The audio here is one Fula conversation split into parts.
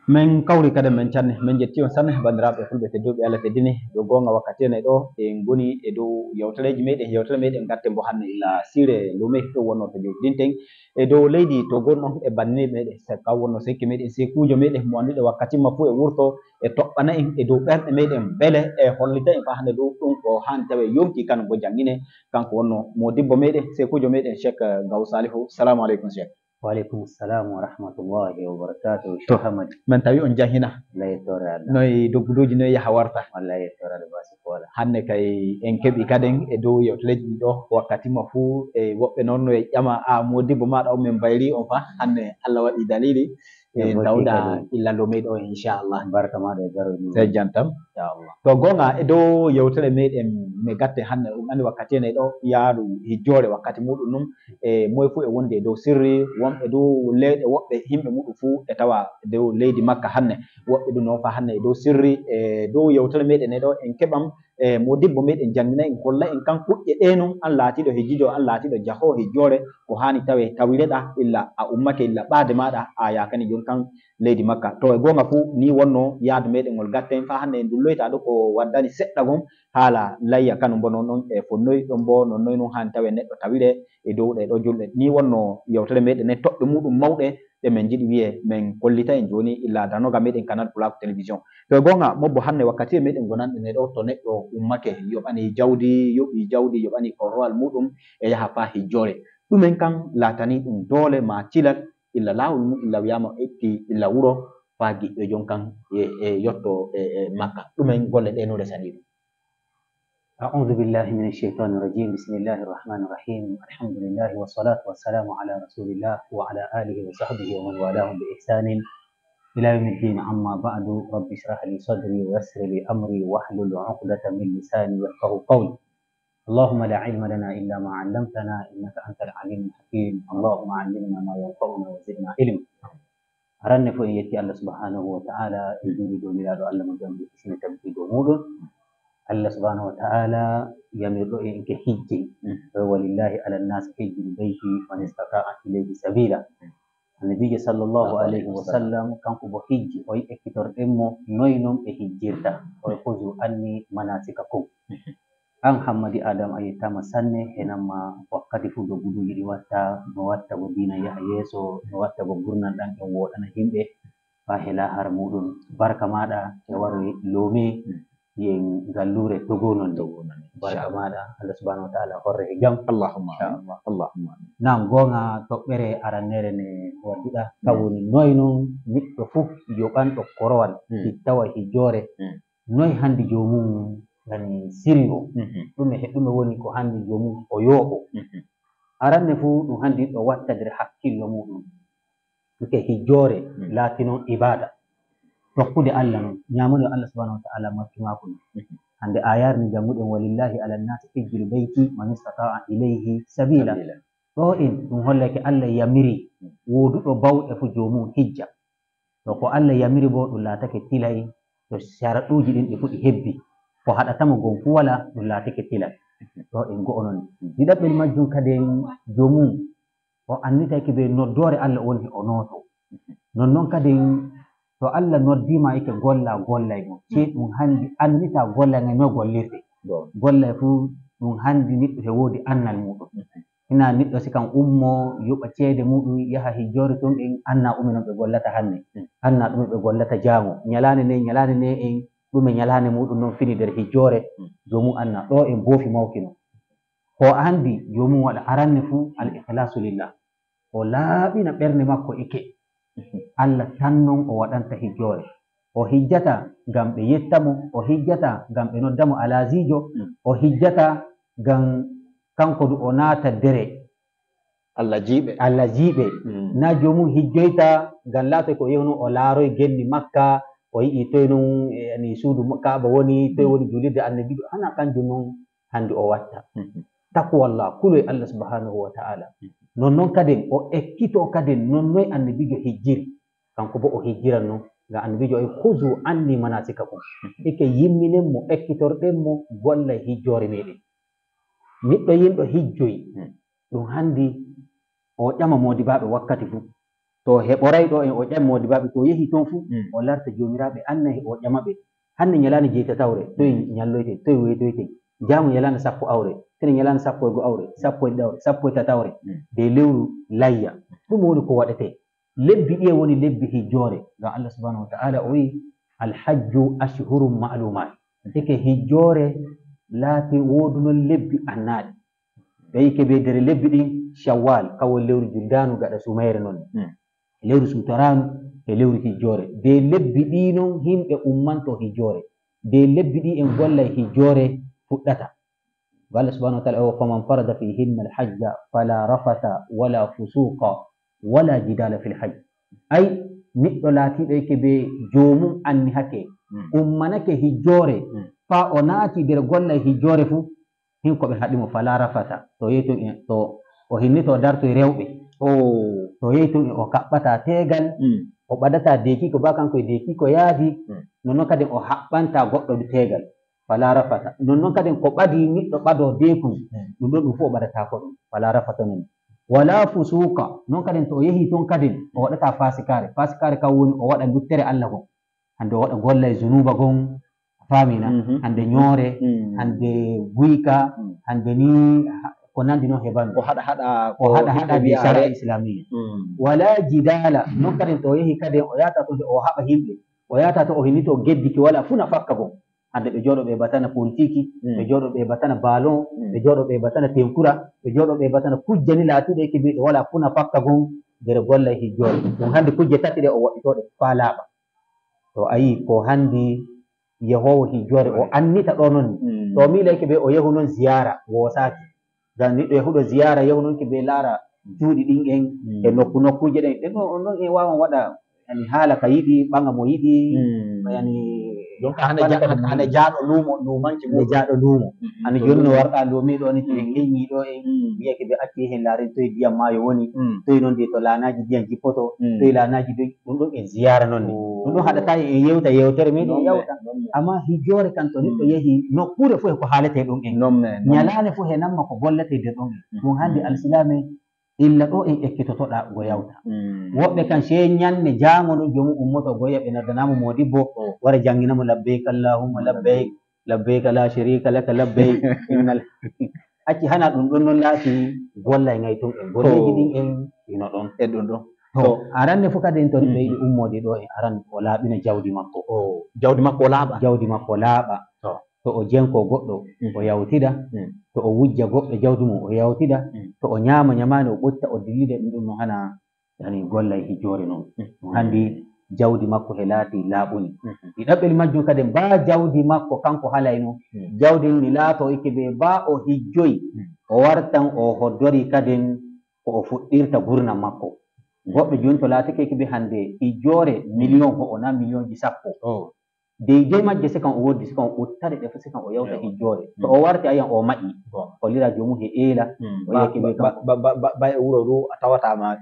من قولي كده من كان من جتيون سنة بندراب يقول بتدوب على تدينه دوغونا وقتين إدو إنغوني إدو يوتلج ميد يوتل ميد إنغاتم بوهان إلا سيرة لومي تو ونو تجو دينتين إدو ليدي توغون إباني ميد سكاونو سيكي ميد سيكوجو ميد مواني وقتي مفو ورتو إتوقنا إدو بيرت ميد بله هوليتا إفاهن دو تونكو هان تبي يوم كي كانوا بجانينه كان كونو موديبو ميد سيكوجو ميد شيك غوصالحو السلام عليكم شيك. وعليكم السلام ورحمة الله وبركاته. تو شيخ حمد من تبي أنجا هنا لا يتورى الله noy dogguduji noy yaha warta ولا يتورى لباسك ولا hande kay en keɓi kaden e dow yewteleji ɗi ɗo wakkatima fuu e woɓɓe noon no e ƴama a modibbo maɗa o min bayri on fa hande Allah waɗi dalili en tawda illallo meɗo inchallah barka maɗa e garoji sey jantam inchallah. to gonga e dow yewtere meɗen mi gatte hande ɗum andi wakkati ene ɗo yaaru hijjore wakkati muɗum ɗum e moye fuu e wonde e dow sirri wonɓe dow leyɗe woɓɓe himɓe muɗum fuu e tawa dow leydi makka hande woɓɓe ɗum noon fa hande e dow sirri e dow yewtere meɗen e ɗo en keɓam e modibbo meɗen jangina en holla en kan kuƴƴe ɗe non an laatiɗo hijjijo an laatiɗo jahowo hijjore ko hani tawe tawireɗa illa a ummake illa ɓaade maɗa a yakani jon kan leydi makka to e gonga fuu ni wonno yaadu meɗen ngol gatten fa hande en dulloyta ɗo ko waddani seɗɗa gon haala layya kanum bo non ɗon e fonnoyi ɗon bo nonnoy non hani tawe neɗɗo tawire e dow ɗe ɗo julɗe ni wonno yewtere meɗen e toɓɓe muɗum mawɗe ɗe min jiɗi wiye min kollita en joni illa danoga meɗen canal pulaku télévision to e gonga mobbo hande wakkati meɗen gonanɗen e ɗo to neɗɗo ummake yoɓani jawdi yoɓi jawdi yoɓani korowal muɗum e yaha fa hijjore ɗumen kan latani ɗum doole ma cilal illa lawol mum illa wiyama etti illa wuro fa giɗɗo jon kan e yotto e makka ɗumen golle ɗe no resani ɗum. أعوذ بالله من الشيطان الرجيم. بسم الله الرحمن الرحيم. الحمد لله والصلاة والسلام على رسول الله وعلى آله وصحبه ومن والاهم بإحسان إلى يوم الدين. أما بعد رب اشرح لي صدري ويسر لي أمري واحلل عقدة من لساني يفقهوا قولي. اللهم لا علم لنا إلا ما علمتنا إنك أنت العليم الحكيم. اللهم علمنا ما ينفعنا وزدنا علما. أرني فوق يتي الله سبحانه وتعالى يجري دوني لا علم جنبي اسمي تبكي دمود الله سبحانه وتعالى يمر إنك حجي ولله على الناس حج البيت من استطاع إليه سبيلا. النبي صلى الله عليه وسلم كان كبو حج وي اكتر إمو نوينم إحجيرتا ويخذوا أني مناسككم. an hammadi adam ay tama sanne enamma wakkati fu do guduji di watta no watta bo dina yaha yeso no watta bo gurnan dan en wodana himbe fa hela har mudum barka mada e waro lomi yen gallure togonon barka mada Allah subhanahu wa ta'ala horre e gam Allahumma Allahumma nam gonga toɓɓere arannere ne wadduɗa kawoni noynon neɗɗo fu yoɓanɗo korowal tawa hijjore noy handi jomum yani sirrio ɗume woni ko handi jomum o yooɓo aranne fu ɗum handi ɗo watta nder hakkillo muɗum ke hijjore laatinon ibada tokkude Allah non ñamude Allah subhanahu wa ta'ala makkimaku hande ayarni janguɗen walillahi ala nnasi hijjul beyti man istata'a ilayhi sabila ɗo in ɗum hollake Allah yamiri woduɗo bawɗe fu jomum hijja to ko Allah yamiri bo ɗum laatake tilay to sharaɗuji ɗin ɗi fu ɗi hebbi ko haɗatamo gon fu wala ɗum laatake tilal ɗo en go'o non ɗiɗaɓɓel majjum kadi jomum o annitake ɓe noddore Allah woni o noto nonnon kadi to Allah noddima ike gollay mo sei ɗum handi annita gollay ngai no gollirte gollay fu ɗum handi neɗɗo he wodi annal muɗum ina neɗɗo sikan ummo yoɓa ceede muɗum yaha hijjore ton en anna ɗume non ɓe gollata hanne anna ɗume ɓe gollata jango ñalande ne en ɗume ñalande muɗum noon fini nder hijjore jomum anna ɗo en boofi mawkino ko andi jomum waɗa aranne fu al ikhlasu lillah o laaɓina ɓernde makko ike Allah tan non o waɗanta hijjore o hijjata ngam ɓe yettamo o hijjata ngam ɓe noddamo alazijo o hijjata ngam kanko du o naata dere Allah jiiɓe na jomum hijjoyta ngam laato ko yehno o laaroy genni makka o yi'i toye non yani suudu kaaba woni toye woni julirde annabijo hana kanjum non hande o watta taqwallah kuloy Allah subhanahu wa ta'ala nonnon kadi o ekkito kadi nonnoy annabijo hijjiri kanko bo o hijjiran non ngam annabijo e khuzu anni manasikakum ike yimminen mo ekkitorɗen mo golla hijjore meɗen neɗɗo yimɗo hijjoyi ɗum handi o ƴama modibaɓe wakkati fu to heɓoray ɗo en o ƴami modibaɓe to yehi toon fuu o larta jomiraɓe anna o ƴamaɓe hande ñalande jeetatawre toye ñalloyte toye weytoyte jaamu ñalande sappo awre tene ñalande sappo e go awre sappo e ɗiɗi awre sappo e tatawre de lewru layya ɗum woni ko waɗete lebbi ɗi e woni lebbi hijjore ngam Allah subhanahu wa ta'ala o wi alhajju ashhurum ma'lumat eke hijjore laati wodunon lebbi annaɗi ɓeyi keɓe dere lebbi ɗin shawwal kawon lewru juldanu gaɗa sumayre noon lewru sutaranu e lewru hijjore de lebbi ɗi non himɓe ummanto hijjore de lebbi ɗi en gollay hijjore fuɗɗata Allah subhanahu wa ta'ala o faman farada fihinna alhajja fala rafata wala fusuqa wala jidala fil hajj ay neɗɗo laatiɗo yake ɓe jomum anni hake ummanake hijjore fa o naati nder gollay hijjore fuu hin ko ɓe haɗimo fala rafata to yehi to o hinnito darto e rewɓe to yehi tun o kaɓɓata tegal o ɓadata dekiko ba kanko e dekiko yaadi nonnoon kadi o haɓɓanta goɗɗo ɗo tegal fala rafata nonnoon kadi ko ɓadi neɗɗo ɓado dekun ɗum ɗo ɗum fof o ɓaɗata ko ɗum fala rafata non wala fusuka noon kadi to o yehi toon kadi o waɗata fasikare kam woni o waɗa luttere Allah gon hande o waɗa golla e zunuba gon famina hande ñoore hande guyka hande ni ko nandi noon heɓan o haɗa bi sharia islamia wala jidala noon kadi to o yehi kadi o yata to o haɓa himɓe o yata to o hinnito geddiki wala funa fakka gon hande ɓe jooɗo ɓe batana politique ɓe jooɗo ɓe batana ballon ɓe jooɗo ɓe batana tenkura ɓe jooɗo ɓe batana kujje ni laatuɗe yake mbiɗe wala funa fakka gon nder golla e hijjore ɗum hande kujje tati ɗe o waɗitoɗe fa laaɓa to ayi ko handi yehowo hijjore o annita ɗo noon to miila yake ɓe o yehu noon ziyara woosaki ngam neɗɗo yahuɗo ziyara yehu noon ke ɓe laara juuɗi ɗin en e nokkuje ɗen ɗen ɗon on ɗon en wawan waɗa yani haala ka yiɗi ɓaŋa mo yiɗi yani hane jaaɗo luumo luumanci mo jaaɗo luumo hane joni no warɗa luumiɗo ni to en heññiɗo en wiyake ɓe acci hen laaren toye ndiyam maayo woni toye noon de to laanaji ndiyam jippoto toye laanaji doy ɗum ɗon en ziyara noon ni ɗum ɗon haɗata en yewta yewtere meɗen yawta amma hijjore kan to neɗɗo yehi nokkure fof e ko haalete ɗum en ñalande fof he namma ko gollete nder ɗon en ɗum hande alsilame illa ɗo en ekkitotoɗa go yawta woɓɓe kan sey ñande jango ɗo jomum ummoto goya ɓe noddanamo modibbo wara jangginamo labbayk allahumma labbayk labbayka la sharika laka labbayk innal acci hana ɗum ɗon noon laati gollay ngay tun en golleji ɗin en ino ɗon e ɗum ɗon to aranne fof kadi en to ɓe yiɗi ummode ɗo en aran o laaɓina jawdi makko jawdi makko laaɓa to o jenko goɗɗo o yawtida to o wujja goɗɗo jawdi mum o yawtida to o ñaama ñamani o ɓotta o dillida ɗum ɗum no hana yani golla e hijjore noon ɗum handi jawdi makko he laati laaɓuni ɗiɗaɓɓel majjum kadi mba jawdi makko kanko halayno jawdi ni laato ikke ɓe mba o hijjoyi o wartan o hoddori kadi ko o fuɗɗirta gurnam makko goɓɓe joni to laatike ɓe hande hijjore million ho o na million ji sappo deydey majje si kan o woddi si kan o ɓuttare ɗe fof si kan o yawta hijjore to o warti ayan o maƴi o lira jomum he eela o yeke ɓe ba e wuro ɗo a tawatama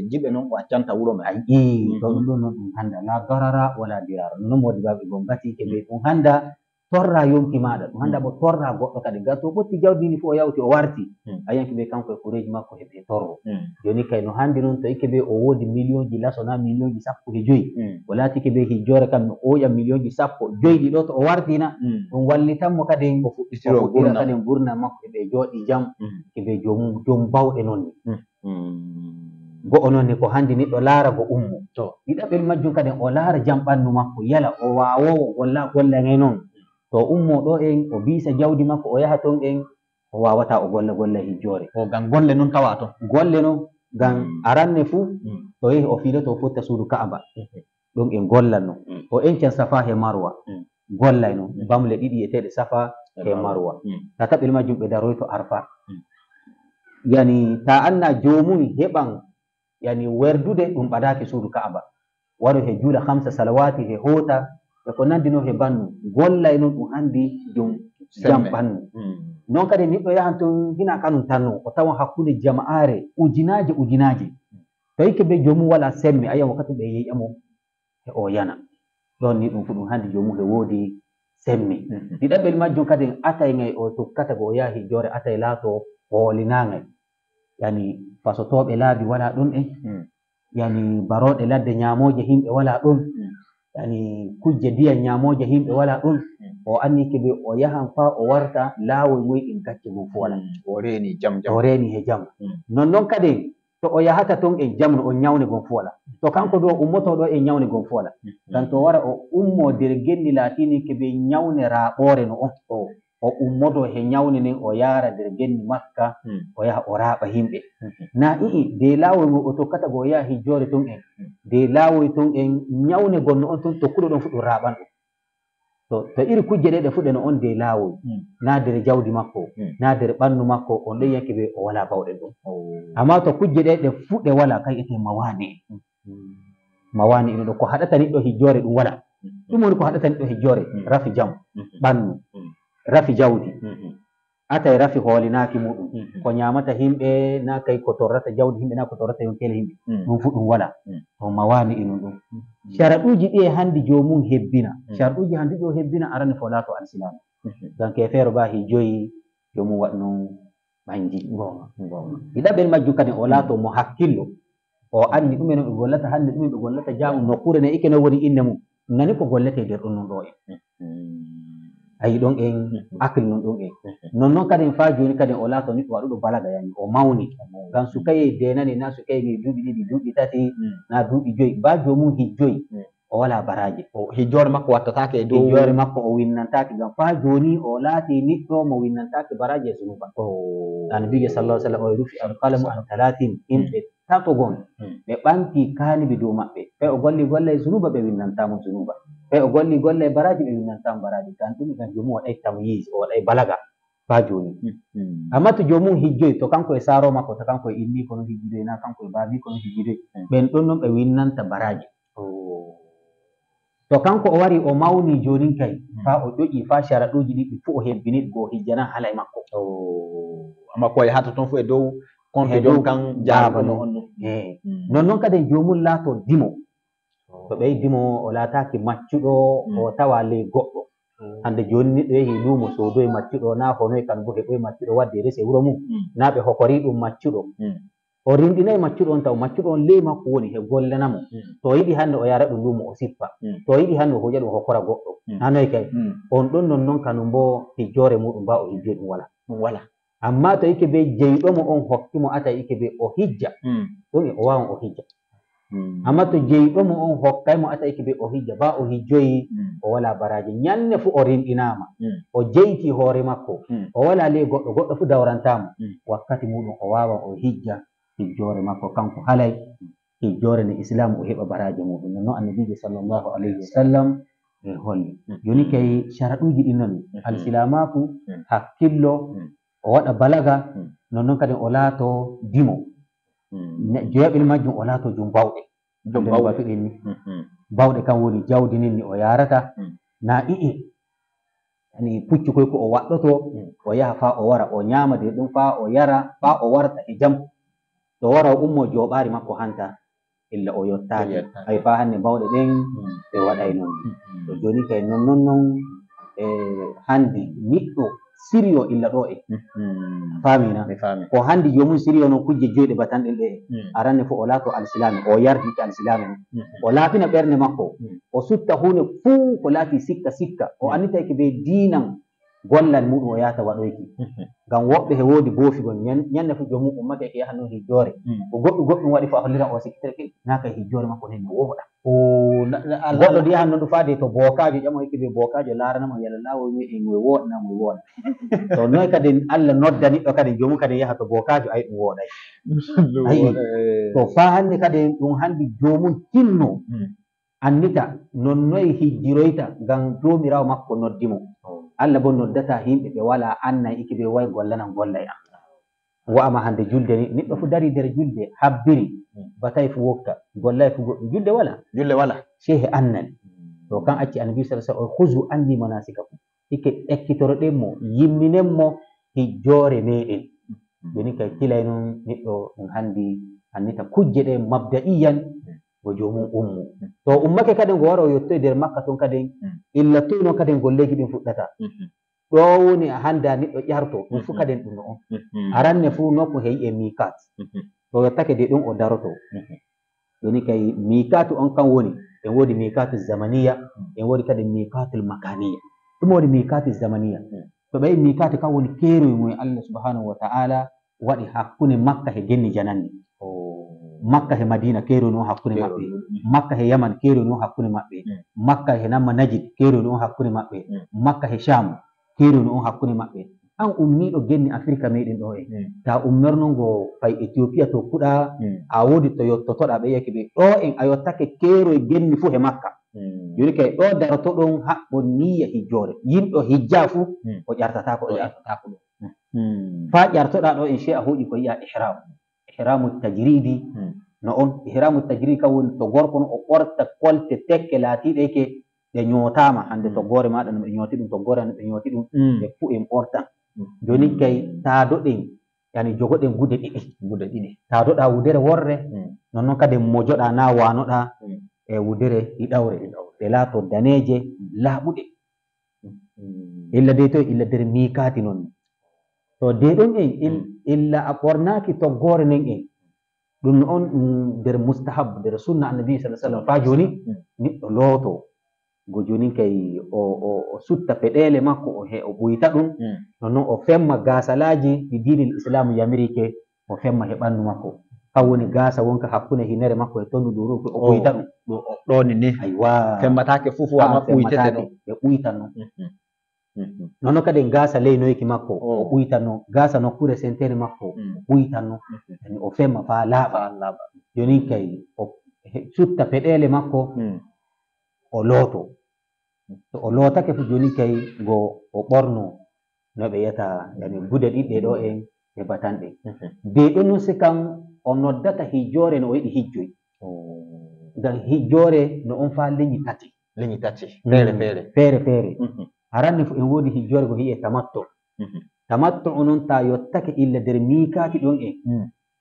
jiɓe noon o accanta wuro ma ayi to ɗum ɗon noon ɗum handa la darara wala dirara noon modibaɓe gon gati keɓe ɗum handa torra yonki maɗa ɗum handa bo torra goɗɗo kadi ngan to ɓotti jawdi ni fof o yawti o warti ayanke ɓe kanko e koreji makko heɓe torro joni kay no handi noon to ikke ɓe o woodi million ji lasona million ji sappo e joyi o laatike ɓe hijjore kam no oƴa million ji sappo joyi ɗiɗo to o wartina ɗum wallitanmo kadi o fuɗɗira kadi gurna makko heɓe jooɗi jam keɓe jom bawɗe noon ni go'o noon ni ko handi neɗɗo laara go ummo ɗiɗaɓel majjum kadi o laara jam ɓandu makko yala o wawowo golla ngay noon to ummo ɗo en o biisa jawdi makko o yaha toon en o wawata o golla hijjore ngam golle noon tawa toon golle noon ngam aranne fuu to yehi o fiiloto o fotta suudu ka'aba ɗum en gollanno o encan safa he marwa gollay noon bamle ɗiɗi e teɗe safa he marwa tataɓel majjum ɓe daroyto arfa yani ta anna jomum heɓan yani werdude ɗum ɓadaki suudu ka'aba waro he juula 5 salawati he hoota e ko nandi no he bannu gollay noon ɗum handi jom jam ɓannu noon kadi neɗɗo yahan toon hina kanum tanno o tawan hakkude jama'are ujinaje to ikke ɓe jomum wala sembe ayiya wakkati ɓe yeƴamo e o yana ɗon ni ɗum fu ɗum handi jomum he woodi sembe ɗiɗaɓel majjum kadi atay ngay o tokkata go o yaha hijjore atay laato hoolinagay yani fasotoɓe laabi wala ɗon en yani baroɗe ladde ñamoje himɓe wala ɗum yani kujje diya ñamoje himɓe wala ɗum o anni keɓe o yahan fa o warta laawol moyɗin gacce mum fu wala o reeni jam o reeni he jam nonnon kadi to o yahata ton e jam no o ñawne gon fu wala to kanko ɗo ummoto ɗo e ñawne gon fu wala tan to wara o ummo nder genni laatini keɓe ñawne raaɓore no on o ummoto he ñawne nden o yaara nder genni makka o yaha o raaɓa himɓe na ii de laawol ngo o tokkata go o yaha hijjore ton en de laawoy ton en ñawne gonno on ton tokkuɗo ɗon fu ɗum raaɓan ɗum to iri kujje ɗe ɗe fuɗe no on de laawol na nder jawdi makko na nder ɓandu makko on ɗon yanke ɓe o wala bawɗe ɗum amma to kujje ɗe ɗe fuɗe wala kay ete mawani ino ɗo ko haɗata niɗɗo hijjore ɗum wala ɗum woni ko haɗata niɗɗo hijjore rafi jam ɓandu rafi jawdi atay rafi hoolinaki muɗum ko ñamata himɓe na kay ko torrata jawdi himɓe na ko torrata yonkele himɓe ɗum fu ɗum wala to mawani ino ɗum sharaɗuji ɗi e handi jomum hebbina sharaɗuji handi ɗo hebbina arani fo laato alsilama donc e feere ba hijjoyi jomum waɗ non ɓangi ɗiɗaɓel majjum kadi o laato mo hakkillo o anni ɗumen ɓe gollata hande ɗumen ɓe gollata jaamu nokkure ne ikke no woni inde mum nani ko gollete nder ɗon non ɗo en ayi ɗon en akli non ɗon en nonnoon kadi fa joni kadi o laato niɗɗo waɗuɗo balaga yani o mawni ngam sukaye denani na sukaye mi duuɓi ɗiɗi duuɓi tati na duuɓi joyi ba jomum hijjoyi o wala baraji hijjore makko wattatake e dow hijjore makko o winnantake ngam fa joni o laati niɗɗo mo winnantake baraji e zunuba annabijo sallah sallam o rufi alqalamu an talatin himɓe tato gon ɓe ɓanti kanibi dow maɓɓe ɓe o golli golla e zunuba ɓe winnantamo zunuba ɓe o golli golla e baraji ɓe winnantamo baraji tan ɗum tan jomum waɗay tamyis o waɗay balaga fa joni amma to jomum hijjoyi to kanko e saro makko to kanko e inni kono hijjidoy na kanko e baabi kono hijjidoy ɓen ɗon noon ɓe winnanta baraji to kanko o wari o mawni jonin kay fa o ƴoƴi fa sharaɗuji ɗiɗi fu o hebbini go hijjana hala e makko amma ko yahata toon fu e dow konto jom kan jaabano on nonnoon kadi jomum laato dimo to ɓey dimo o laataki maccuɗo o tawa ley goɗɗo hande joni neɗɗo yehi luumo soodoye maccuɗo na honoye kan bo heɓoye maccuɗo wadde rese wuro mum na ɓe hokori ɗum maccuɗo o rimɗinayi maccuɗo on taw maccuɗo on ley makko woni he gollanamo to yiɗi hannde o yara ɗum luumo o sippa to yiɗi hannde o hoƴa ɗum hokora goɗɗo hanoye kay on ɗon nonnoon kanum bo hijjore muɗum ba o hijjoy ɗum wala amma to yike ɓe jeyɗomo on hokkimo ata yike ɓe o hijja ɗum e o wawan o hijja amma to jeyɗomo on hokkaymo ata yike ɓe o hijja ba o hijjoyi o wala baraji ñande fu o rimɗinama o jeyti hoore makko o wala ley goɗɗo goɗɗo fu dawrantamo wakkati muɗum o wawan o hijja hijjore makko kanko halay hijjore nde islam o heɓa baraji muɗum nonnoon annabijo sallllahu alayhi wa sallam e holli joni kay sharaɗuji ɗin noon alsilamaku hakkillo o waɗa balaga nonnoon kadi o laato dimo joyaɓel majjum o laato jom bawɗe batuɗen ni bawɗe kam woni jawdi nin ni o yarata na ii ani puccu koy ko o waɗɗoto o yaha fa o wara o ñaama de ɗum fa o yara fa o warta e jam to wara o ummo jooɓaari makko hanta illa o yottaake ay fa hannde bawɗe ɗen ɓe waɗay noon to jooni kay nonnon noon e hannde niɗɗo sirio illa ɗo e faamina ko hannde joomum sirio noon kujje joyɗe batanɗen ɗe aranne fof o laato alsilami o yardike alsilami o laaɓina ɓernde makko o sutta hunde fuu ko laati sikka sikka o annitayke ɓe diinan gollal muɗum o yahata waɗoyki ngam woɓɓe he woodi boofigol ñande fof joomum ummake ke yaha noon hijjoore ko goɗɗum waɗi fof a hollira o sikkitake naka hijjoore makko nen no wooɗa goɗɗo ɗo yahan noon ɗo faade to bookajo ƴamo yeke ɓe bookajo laaranamo yalla laawol wi en moye wooɗnamo e wooɗa to noy kadi Allah nodda niɗɗo kadi joomum kadi yaha to bookajo ay ɗum wooɗay ayi to fa hannde kadi ɗum hannde joomum tinno annita non noye hijjiroyta ngam jomirawo makko noddimo Allah bo noddata yimɓe ɓe wala anna iki ɓe way gollanan golla e an wa'ama hannde julde ni neɗɗo fu dari nder julde habbiri batay fu wokka gollay fu goɗɗum julde wala cehe annani to kan acci annabi sa sallam o husu anni manasikakum ike ekkitoroɗen mo yimminen mo hijjoore meɗen joni kay tilay noon neɗɗo ɗum hanndi annita kujje ɗe mabda'iyan go joomum ummu to ummake kadi ngo wara o yettoy nder makka toon kadi illa toy noon kadi golleji ɗin fuɗɗata ɗo woni hannde a neɗɗo ƴarto ɗum fu kadi ɗum no on aranne fu nokku heyi e mikat to yettake de ɗum o daroto joni kay mikatu on kan woni en wodi mikatu zamaniya en wodi kadi mikatu makaniya ɗum woni mikatu zamaniya to ɓe mikatu kan woni keeroy mum Allah subhanahu wa ta'ala waɗi hakkunde makka he genni jananni makka he madina keeroy non hakkunde maɓɓe makka he yaman keeroy non hakkunde maɓɓe makka he namma najid keeroy non hakkunde maɓɓe makka he sham keeroy non hakkunde maɓɓe an ummiɗo genni afrique meɗen ɗo ta ummerno ngo fay ethiopia to kuɗa a wodi to yottotoɗa ɓe yeki ɓe ɗo en a yottake keeroy genni fuu he makka joni kay ɗo daroto ɗon haɓɓo niyya hijjore yimɗo hijja fuu o ƴartatako ɗo fa ƴartoɗa ɗo en she a huuƴi ko yiya ihramu tajridi no on ihramu tajridi ka woni to gorko no o ɓorta kolte tekke laatiɗe ke ɗe ñootama hande toggore maɗa no ɓe ñooti ɗum toggore no ɓe ñooti ɗum ɓe fuu en ɓortan joni kay taadoɗen yani jogoɗen gude ɗiɗi taadoɗa wudere worre nonnoon kadi mojoɗa na wanoɗa e wudere ɗiɗawre ɗe laato daneje laaɓuɗe illa de to illa nder mikati noon to de ɗon en illa a ɓornaki toggore nden en ɗum on nder mustahab nder sunna annabi sallam fa joni neɗɗo looto go joni kay o sutta peɗele makko o ɓuyta ɗum nonnoon o femma gasalaji ɗi dinil islam yamirike o femma he ɓandu makko kan woni gasa wonka hakkunde hinere makko e tondu ɗo o ɓuyta ɗum ɗoni ni aywa femmatake fufuwama ɓuytete ɗo ɓe ɓuytan non nonnoon kadi gasa leynoyki makko o ɓuytan non gasa nokkure sentere makko o ɓuytan non o femma fa laaɓa joni kay o sutta peɗele makko o looto to o lootake fu joni kay go o ɓorno no ɓe yiyata yani gude ɗiɗɗe ɗo en e batanɗe de ɗon non sikan o noddata hijjore no o yiɗi hijjoy ngam hijjore no on fa leñi tati feere feere aranni fu en woodi hijjore ko hiye tamatto onon ta yottake illa nder mikati ɗon en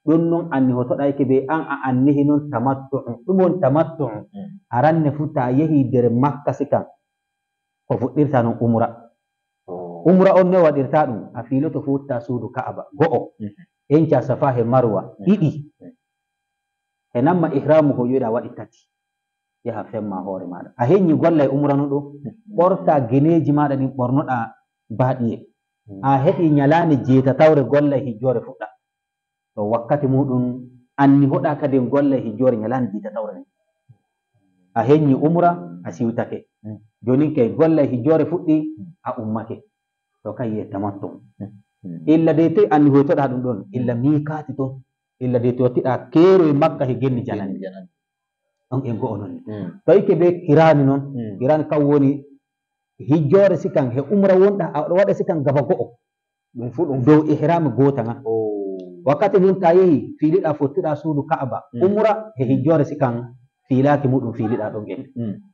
ɗon noon anni hotoɗayke ɓe an a annihi noon tamattu ɗum woni tamattu aranne fu ta yehi nder makka sikan ko fuɗɗirta noon umra on ne waɗirta ɗum a fiiloto fuutta suudu ka'aba go'o enca safa he marwa ɗiɗi e namma ihramu ko yoyɗa waɗi tati yaha femma hoore maɗa a heññi golla e umra no ɗo ɓorta geneji maɗa ɗin ɓornoɗa baaɗiye a heɓi ñalande jeetatawre golla e hijjore fuɗɗa to wakkati muɗum anni hoɗa kadi golla e hijjore ñalande jeetatawre ni a heññi umra a siwtake joni kay golla e hijjore fuɗɗi a ummake to kay yiye tamattu illa de toy anni hoytoɗa ɗum ɗon illa mikati ton illa de to yottiɗa keero e makka he genni janani on en go'o noon to ikke be kirani noon kirani kam woni hijjore sikan he umra wonɗa aɗo waɗa sikan gaba go'o ɗum fu ɗum dow ihrama gotanga wakkati ɗum ta yehi fiiliɗa fottuɗa suudu ka'aba umra he hijjore sikan fiilaki muɗum fiiliɗa ɗon en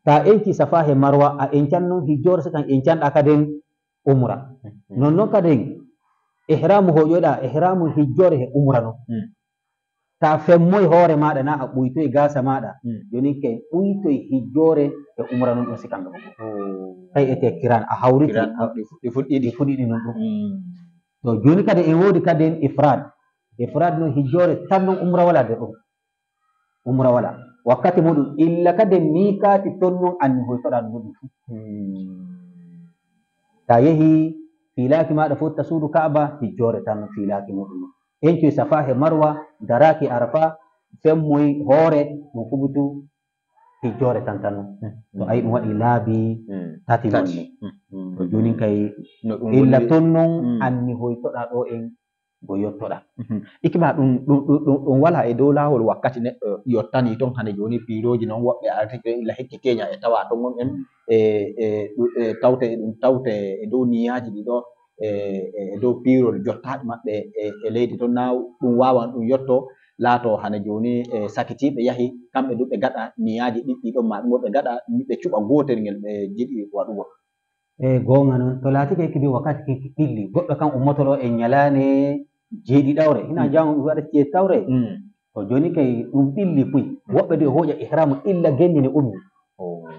ta enci safa he marwa a encan noon hijjore sikan encanɗa kaden umra nonnoon kaden ihramu hoƴoɗa ihramu hijjore he umra noon ta femmoy hoore maɗa na a ɓuytoye gasa maɗa joni kay ɓuytoy hijjore e umra noon ɗum sikan gaba tawi ete kiran a hawriti ɗi fuɗɗiɗi noon ɗum to joni kadi en woodi kadi ifrad noon hijjore tan noon umra wala nder ɗum umra wala wakkati muɗum illa kadi mikati ton noon anni hoytoɗa ɗum ɗum fu ta yehi fiilaki maɗa fotta suudu ka'aba hijjore tan noon fiilaki muɗum noon encoy safa he marwa daraki arafa femmoy hoore ɗum fubutu hijjore tan tan noon to ayi ɗum waɗi laabi tati nonni to joni kay illa ton noon anni hoytoɗa ɗo en go yottoɗa ikima ɗum wala e dow lawol wakkati neɗɗo yottani ton hande joni piiroji noon woɓɓe artike illa hekki keña e tawa ton on en tawte ɗum tawte e dow niyaji ɗiɗo e dow piirol jottaɗe maɓɓe e leydi toon na ɗum wawan ɗum yotto laato hande joni sakitiɓe yahi kamɓe ɗum ɓe gaɗa niyaji ɗiɗɗi ɗon ma ɗum ɓe gaɗa ɓe cuɓa gotel ngel ɓe jiɗi waɗugo gonga noon to laatike ekki bi wakkati keki ɓilli goɗɗo kan ummotoɗo e ñalane jeeɗiɗawre hina jamu ɗum waɗa jeeɗiɗawre to joni kay ɗum ɓilli puy woɓɓe de hoƴa ihramu illa gennine ummi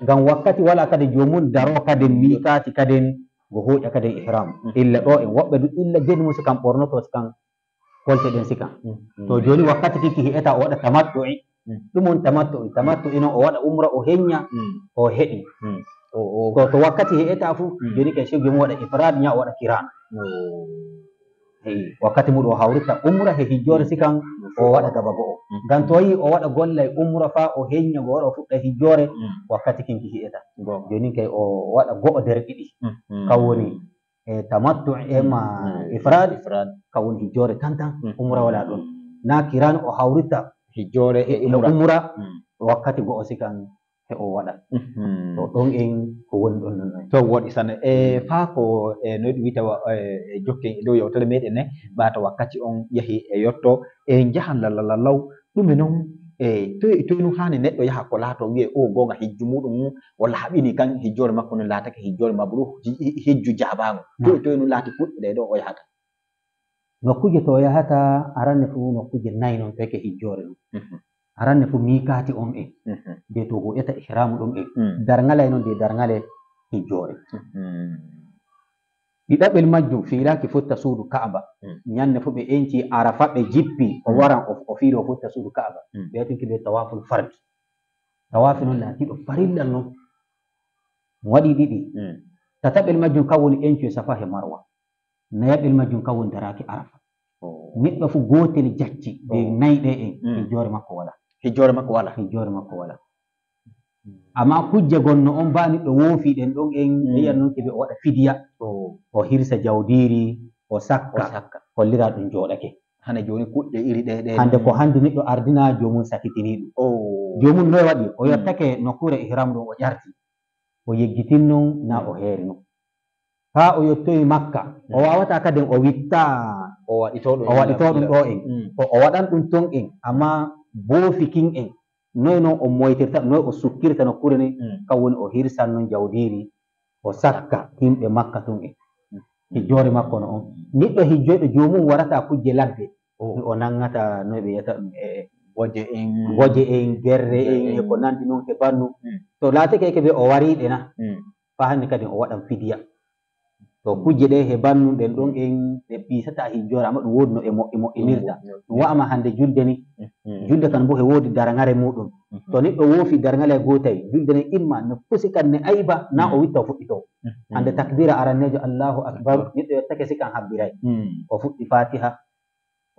ngam wakkati wala kadi jomum daro kaden miikati kaden go hoƴa kadi ihramu illa ɗo en woɓɓe du illa genni mum sikan ɓornoto sikan kolte ɗen sikan to joni wakkati kiki heƴata o waɗa tamattu'i ɗum on tamattu ino o waɗa umra o heñña o heɗi to wakkati heƴeta fu joni kay sai jomum waɗa ifrad nya o waɗa kiran wakkati muɗum o hawrita umra he hijjore sikan o waɗa gaba go'o ngam to yi o waɗa golla e umra fa o heñña go waɗa o fuɗɗa hijjore wakkati kinki heƴeta joni kay o waɗa go'o nder ɗiɗi kam woni tamattu ema ifrad kam woni hijjore tan umra wala ɗon na kiran o hawrita hijjore e umra wakkati go'o sikan he o waɗa to ɗon en ko woni ɗon non to woɗi sana faa ko no ɗum wita jokken e dow yewtere meɗen ne ɓaata wakkati on yahi e yetto jahan lallaw ɗume noon toye no hani neɗɗo yaha ko laato wiye o gonga hijju muɗum o laaɓini kan hijjore makko no laatake hijjore mabru hijju jabango toye no laati fuɗɗi ɗe ɗo o yahata nokkuje to o yahata aranne fu nokkuje nayi noon teke hijjore ɗum aranne fu mikati on en de to hoƴata ihramu ɗum en darngale noon de darngale hijjore ɗiɗaɓel majjum fiilaki futta suudu ka'aba ñande fu ɓe enci arafa ɓe jippi o waran o fiiri o futta suudu ka'aba ɓe yatinki ɓe tawaful fardi tawafi noon laatiɗo farillal noon waɗi ɗiɗi tataɓel majjum kam woni enci safa he marwa nayaɓel majjum kam woni daraki arafa neɗɗo fu gotel jacci ɓe nayi ɗe en hijjore makko wala hijjore makko wala amma kujje gonno on ba neɗɗo woofi ɗen ɗon en yiyan noon keɓe o waɗa fidiya o hirsa jawdiri o sakka hollira ɗum joɗake hande joni kuɗɗe iri ɗe hande ko hande neɗɗo ardina jomum sakitini ɗum jomum noye waɗi o yettake nokkure ihram ɗum o ƴarti o yeggitin non na o heeri non ha o yettoyi makka o wawata kadi o witta o waɗito ɗum ɗo en to o waɗan ɗum ton en amma boofikin en noy noon o moytirta noy o sukkirta nokkure ni kam woni o hirsan noon jawdiri o sakka himɓe makka tun en hijjore makko no on neɗɗo hijjoyɗo jomum warata kujje ladde o nangata noy ɓe wiyata ɗum boje en gerre en e ko nandi noon e bannu to laatake keɓe o wariɗe na fa hande kadi o waɗan fidiya to kujje ɗe he bannu ɗen ɗon en ɓe ɓisata hijjore amma ɗum woodi no e moƴƴinirta ɗum wa'ama hande julde ni julde kan bo he woodi darngare muɗum to neɗɗo woofi darngale gotayi julde ne imma no pusi kan ne ayba na o witta o fuɗɗito hande takbira arannejo allahu akbar neɗɗo yettake sikan habbiray o fuɗɗi fatiha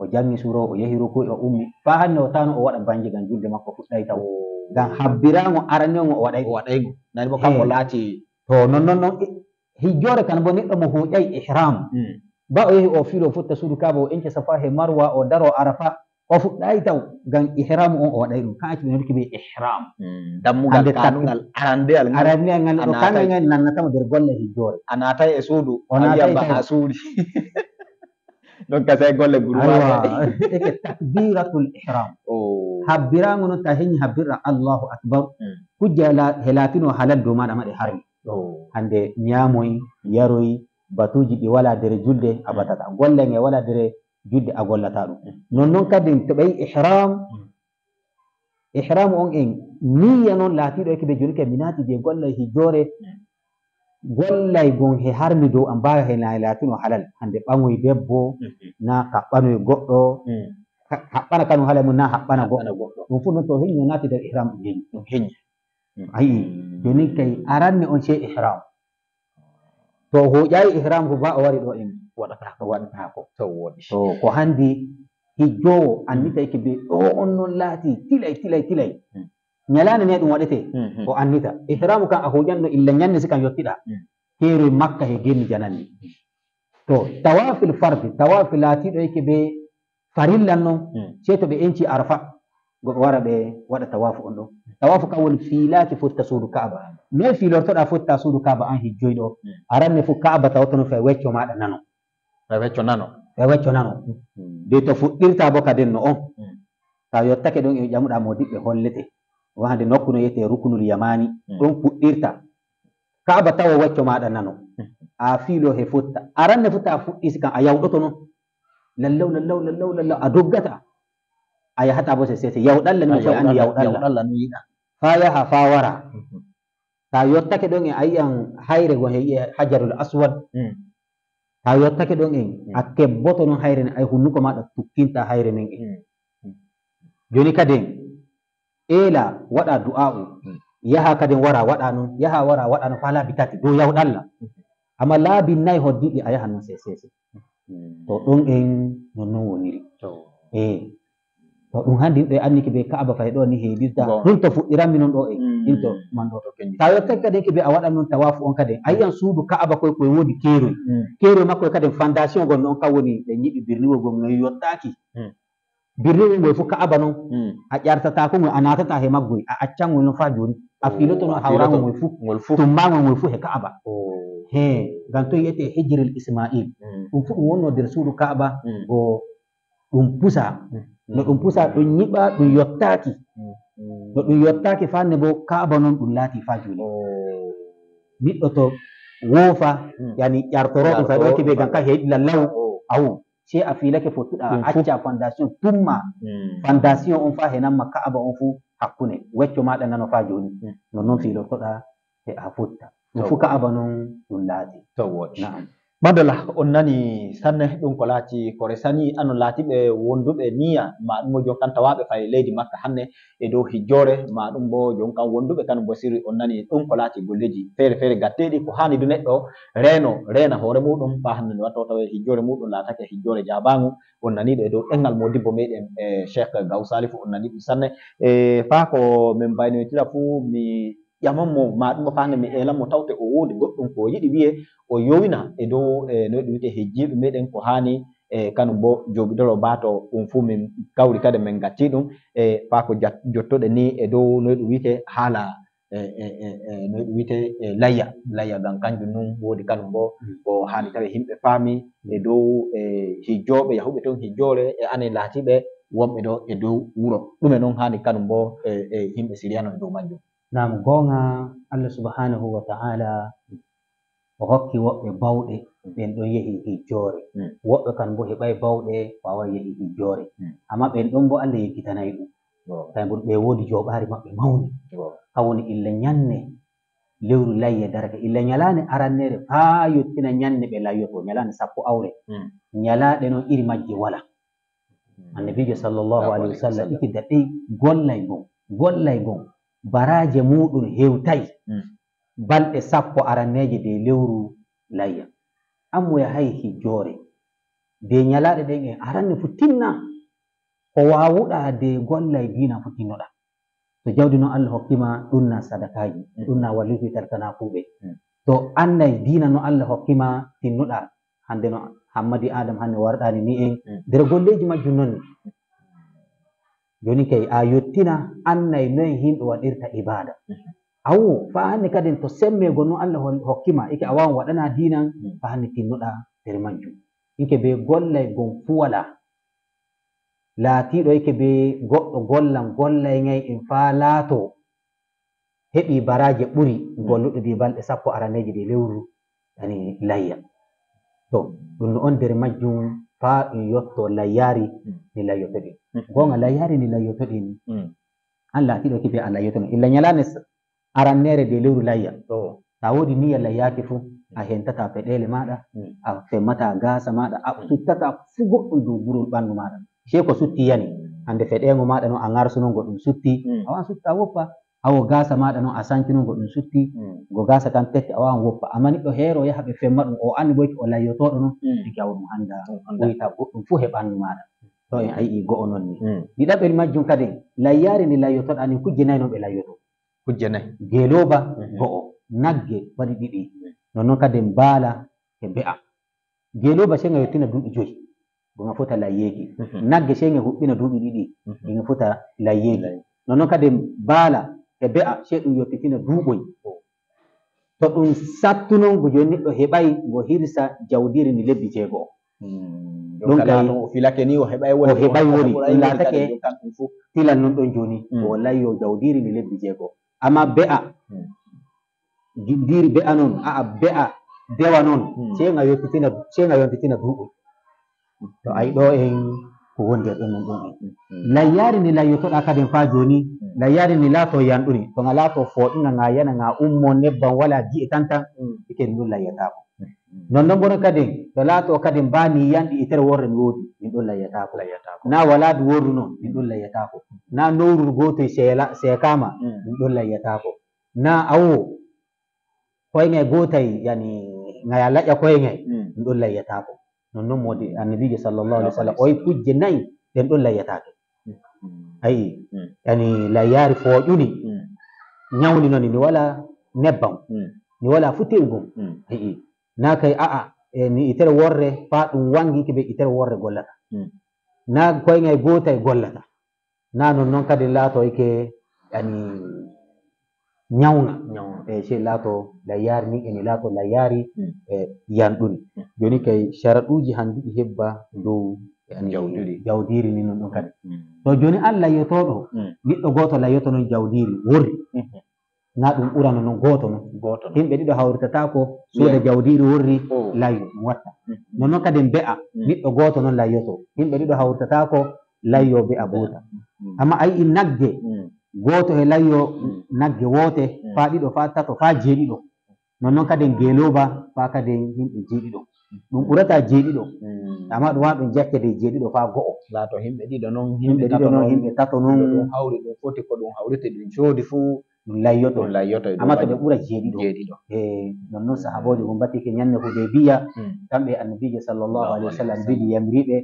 o jangi suro o yahi ruku o ummi fa hande o tano o waɗa banje ngam julde makko fuɗɗay taw ngam habbiramo arannewo o waɗaygo nani bo kam o laati to non hijjore kan bo neɗɗo mo hoƴay ihram ba o yahi o fiilo o futta suudu kaaba o enca safa he marwa o daro arafa o fuɗɗayi taw ngam ihramu on o waɗay ɗum kan acci ɓe nodduki ɓe ihram dammugal kanugal arandeyal ngal ɗo kangal ngal nannatamo nder golle hijjore a natay e suudu a wiya ba a suudi donc sai golle gurwa eke takbiratul ihram habbirago noon ta heñi habbirɗa allahu akbar kujje he laatino halal dow maɗa maɗe harmi hande ñaamoy yaroy batuji ɗi wala dere julde a batata golle nge wala dere julde a gollata ɗum nonnoon kadi to ɓayi ihram on en niyya noon laatiɗo eke ɓe joni ke minati je gollay hijjore gollay gon he harmi dow a mbawa he laatino halal hande ɓaŋoy debbo na kaɓɓanoy goɗɗo haɓɓana kanu halal mum na haɓɓana goɗɗo ɗum fu noon to heñi no naati nder ihram ɗum heñi ayi joni kay aranne on sey ihram to hoƴayi ihram ko ba o wari ɗo en waɗatako to ko handi hijjowo andita eke ɓe ɗo on noon laati tilay ñalande ne ɗum waɗete o andita ihramu kan a hoƴanno illa ñande sikan yottiɗa heeroy makka he genni jananni to tawafil farde tawafi laatiɗo eke ɓe farillan noon sey to ɓe enci arafa goɓe wara ɓe waɗa tawafu on ɗon tawafu kam woni fiilaki futta suudu kaaba noy fiilortoɗa futta suudu kaaba an hijjoyɗo aranne fu kaaba tawatono fe wecco maɗa nano fe wecco nano de to fuɗɗirta bo kaden no on ta yottake ɗon e ƴamuɗa modiɓɓe hollete wahande nokku no yiyete rukunul yamani ɗon fuɗɗirta kaaba tawa wecco maɗa nano a fiilo he futta aranne futta a fuɗɗisi kam a yawɗoto noon lallaw a doggata a yahata bo sesese yawɗalla ni foy andi yawɗalla no yiɗa fa yaha fa wara ta yottake ɗon en a yiyan hayre go heyiye hajarul aswad ta yottake ɗon en a kebboto noon hayre ne ay hunnuko maɗa tukkinta hayre nden en joni kadi ela waɗa du'a'u yaha kadi wara waɗa non yaha wara waɗa non fa laabi tati dow yawɗo Allah amma laabi 4 hoddiɗi a yaha non sesese to ɗum en nonnon woniri to ɗum hanndi ɗo e anniki ɓe Ka'aba fay ɗo ni heedirta ɗum to fuɗɗiranmi non ɗo ɗin to man ɗo to kenndi taw yottaki kadi ke ɓe a waɗan non tawafu on kadi a yiyan suudu Ka'aba koye woodi keeroy makko e kadi fondation gonno on kam woni ɓe nyiɓi birniwol gol no yottaaki birniwol ngol fof Ka'aba non a ƴartatako ngol a natata he maggoy a accangol non faa jooni a filotono hawrangol ngol fof tummagol ngol fof he Ka'aba ngam to yiyete hijril Isma'il ɗum fof ɗum wonno nder suudu Ka'aba go ɗum pusa no ɗum pusa ɗum nyiɓa ɗum yottaaki no ɗum yottaaki fanne bo Ka'aba non ɗum laati faa jooni neɗɗo to woofa yani ƴartoroɗum fay ɗo keɓe ngam ka heeɗi lallaw awu sei a fiilake fottuɗa a acca fondation tumma fondation on faa henanma Ka'aba on fuu hakkunde wecco maɗa nano faa jooni nonnoon fiilortoɗa e a futta ɗum fuu Ka'aba non ɗum laati to woɗi madala on nani sanne ɗum ko laati ko resani anon laatiɓe wonduɓe niya ma ɗum bo jonkan tawaɓe fay leydi Makka hanne e dow hijjore ma ɗum bo jonkan wonduɓe kanum bo sirri on nani ɗum ko laati golleji feere feere gatteɗi ko hani du neɗɗo reena hoore muɗum fa hande no watto tawa hijjore muɗum laatake hijjore jabangu on naniɗo e dow ɗengal modibbo meɗen Cheikh Gaw Salifu on nani ɗum sanne fa ko min mbaynoytira fuu mi ƴamanmo ma ɗum bo fa hande mi elanmo tawte o woodi goɗɗum ko yiɗi wiye o yowina e dow no ɗum wiyete hejjiɓe meɗen ko hani kanum bo joɓidoro baato ɗum fuu min kawri kadi min gatti ɗum fa ko jottoɗe ni e dow no ɗum wiyete haala no ɗum wiyete layya ngam kanjum nun woodi kanum bo ko hani tawi yimɓe faami e dow hijjoɓe yahuɓe toon hijjore e ane laatiɓe wonɓe ɗo e dow wuro ɗume noon hani kanum bo yimɓe siriyano e dow majjum nam gonga Allah subhanahu wa ta'ala o hokki woɓɓe bawɗe ɓen ɗon yehi hijjore woɓɓe kan bo heɓay bawɗe wawa yehi hijjore amma ɓen ɗon bo Allah yeggitanayi ɗum kay bo ɓe woodi joɓaari maɓɓe mawni ka woni illa nyanne lewru layye darake illa nyalande arannere faa yottina nyanne ɓe layyoto nyalande 10 awre nyalaɗe noon iri majje wala annabijo sallallahu alaihi wasallam iki daɗɗey gollay gon baraje muɗum hewtay balɗe 10 aranneje de lewru layya ammo yahay hijjore de nyalaɗe ɗen e aranne fu tinna ko wawuɗa de gollay dina fu tinnoɗa to jawdi noon Allah hokkima ɗumna sadakaji ɗumna walluki tarkana kuɓe to annay dina no Allah hokkima tinnuɗa hande no hammadi Adam hande warɗani ni en nder golleji majjum nonni joni kay a yottina annay noye himɓe waɗirta ibada awo fa hande kadi to semmego noon Allah hokkima ike a wawan waɗana dinan fa hande tinnuɗa nder majjum ike be gollay gon fu wala laatiɗo ike be goɗɗo gollay ngay en fa laato heɓi baraje ɓuri golluɗo di balɗe 10 araneje de lewru yani layya to ɗum no on nder majjum fa ɗum yotto layyari ni layyotoɗin gonga layyari ni layyotoɗin an laatiɗo ike be a layyotono illa nyalande arannere de lewru layya ta woodi niyya layyaki fu a hentata feɗele maɗa a femmata gasa maɗa a suttata fu goɗɗum dow burol ɓandu maɗa sei ko sutti yani hande feɗego maɗa noon a garsuno goɗɗum sutti a wawan sutta woppa awo gasa maɗa noon a sankino goɗɗum sutti go gasa kan tetti a wawan woppa amma niɗɗo heero yaha ɓe femma ɗum o andi boyki o layyotoɗo noon iki awo ɗum handa ɓoyta goɗɗum fu he ɓandu maɗa to en a yii go'o noon ni ɗiɗaɓel majjum kadi layyari ndi layyotoɗa ni kujje 4 noon ɓe layyoto kujje 4 geloba go'o nagge waɗi 2 nonnoon kadi mbaala e be'a geloba sei nga yettina duuɓi 5 gonga fota layyeki nagge sei nga huɓɓina duuɓi 2 nga fota layyeki nonnoon kadi mbaala e be'a sei ɗum yottitina duuɓoy to ɗum sattunon go joni neɗɗo heɓay go hirsa jawdiri ni lebbi 6 ɗum kay o filake ni o heɓay woni ɗum laatake tilan non ɗon joni o layyo jawdiri ni lebbi 6 amma be'a diri be'a noon be'a dewa noon sei nga yontitina duuɓol to ayi ɗo en ko wondi e ɗon non ɗon en layyari ni layyotoɗa kadi fa joni layyari ni laato yanɗuri to nga laato fooɗinga nga yana nga ummo nebban wala gi'e tantan ike ɗum layyatako non non bono kadi to laato kadi bani yandi itere worre mi wodi min don layyata ko na wala du worru non min don layyata ko na nowru goto sekama min don layyata ko na awo koyŋe gotay yani ngaya laƴƴa koyŋe min don layyata ko non non modi annabijo sallallahu alaihi wasallam oy kujje nayi den don layyatake ayi yani layyari fooƴuni ñawni non ni wala nebbam ni wala fu tewgum ayi na kay ni itere worre fa ɗum wangi ke ɓe itere worre gollata na koyŋe gotay gollata na non noon kadi laato ke yani ñawna se laato layyari ni eni laato layyari yanɗuni joni kay sharaɗuji handuɗi hebba dow jawdiri ni non ɗon kadi to joni an layyotoɗo neɗɗo goto layyoto noon jawdiri worri na ɗum ɓurano noon goto noon himɓe ɗiɗo hawritatako suuda jawdiri worri layyo ɗum watta nonnoon kadi mbe'a neɗɗo goto noon layyoto himɓe ɗiɗo hawritatako layyo be'a goota amma ayi nagge goto e layyo nagge wote fa ɗiɗo fa tato fa jeeɗiɗo nonnoon kadi geloba fa kadi yimɓe jeeɗiɗo ɗum ɓurata jeeɗiɗo amma ɗum wa ɗum jakkede jeeɗiɗo fa go'o laato himɓe ɗiɗo noon himɓe tato noon ɗum hawri ɗum foti ko ɗum hawrite ɗum coodi fuu ɗum layyoto amma to ɓe ɓura jeeɗiɗo nonnoon sahaboji ko mbatike ñande Hudaybiya kamɓe annabijo sallllahu alayhi wa sallam mbiɗi yamriɓe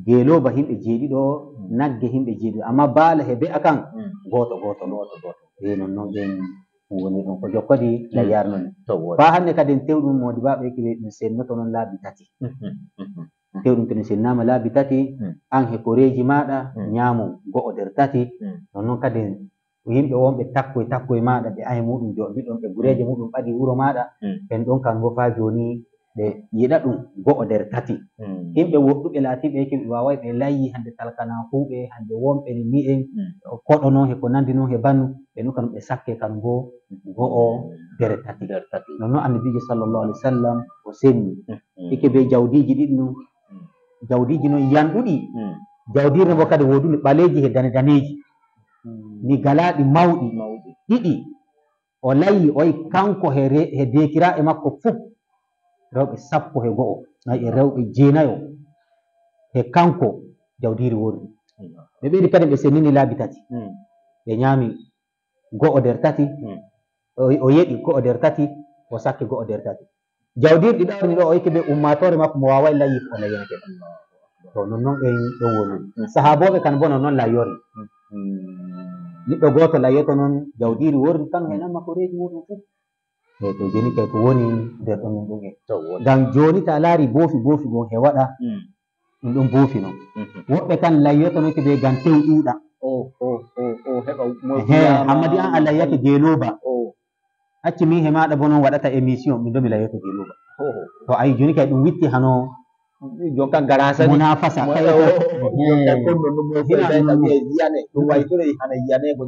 geeloba himɓe jeeɗiɗo nagge himɓe jeeɗiɗo amma baala he be'a kan goto nonnoon ɓen woni ɗon ko jokkodi layyar noon fa hannde kadi tewɗum modi baɓe kiɓe ɗum sennoto noon laabi tati tewɗum to ɗum sennama laabi tati an he koreji maɗa ñaamo go'o nder tati nonnoon kadi yimɓe wonɓe takkoye maɗa ɓe ahe muɗum jo mbiɗon ɓe gureje muɗum ɓaɗi wuro maɗa ɓen ɗon kan bo fa joni ɓe yiɗa ɗum go'o nder tati himɓe woɗɗuɓe laatiɓe ɓe wawai ɓe layyi hande talkana huɓe hande wonɓe ni mi'en koɗo noon he ko nandi noon he bannu ɓe ɗum kan ɓe sakke kan bo go'o nder tati nonnoon annabijo sallllahu alih w sallam o senni ike be jawdiji ɗiɗi ɗum jawdiji noon yanɗuɗi jawdirne bo kadi woduɗi ɓaleji he daneji ni galaɗi mawɗi ɗiɗi o layyi oyi kanko he dekiraɓe makko fuf rewɓe 10 e rewɓe 9 he kanko jawdiri worri ɓe ɓeydi kadi ɓe sennini laabi tati ɓe ñaami go'o nder tati o yeɗi go'o nder tati o sakke go'o nder tati jawdirɗi ɗawni ɗo o yike ɓe ummatore makko mo wawai layyi o layyanake to nonnoon ɓen woni sahaboɓe kan bo nonnoon layyori neɗɗo goto layyoto noon jawdiri worri kan henanma koreji muɗum fuf to joni kay ko woni nder ɗon ɗum ɗum ngam joni ta laari boofi gon he waɗa ɗum ɗon boofi noon woɓɓe kan layyoto noon ɓe gam tew ɗuuɗa hammadi an a layyake geeloba acci min he maɗa bo noon waɗata émission min domi layyoto geeloba to ayi joni kay ɗum witti hano jonka garasani munafasa ɗum waytore hana yiyanego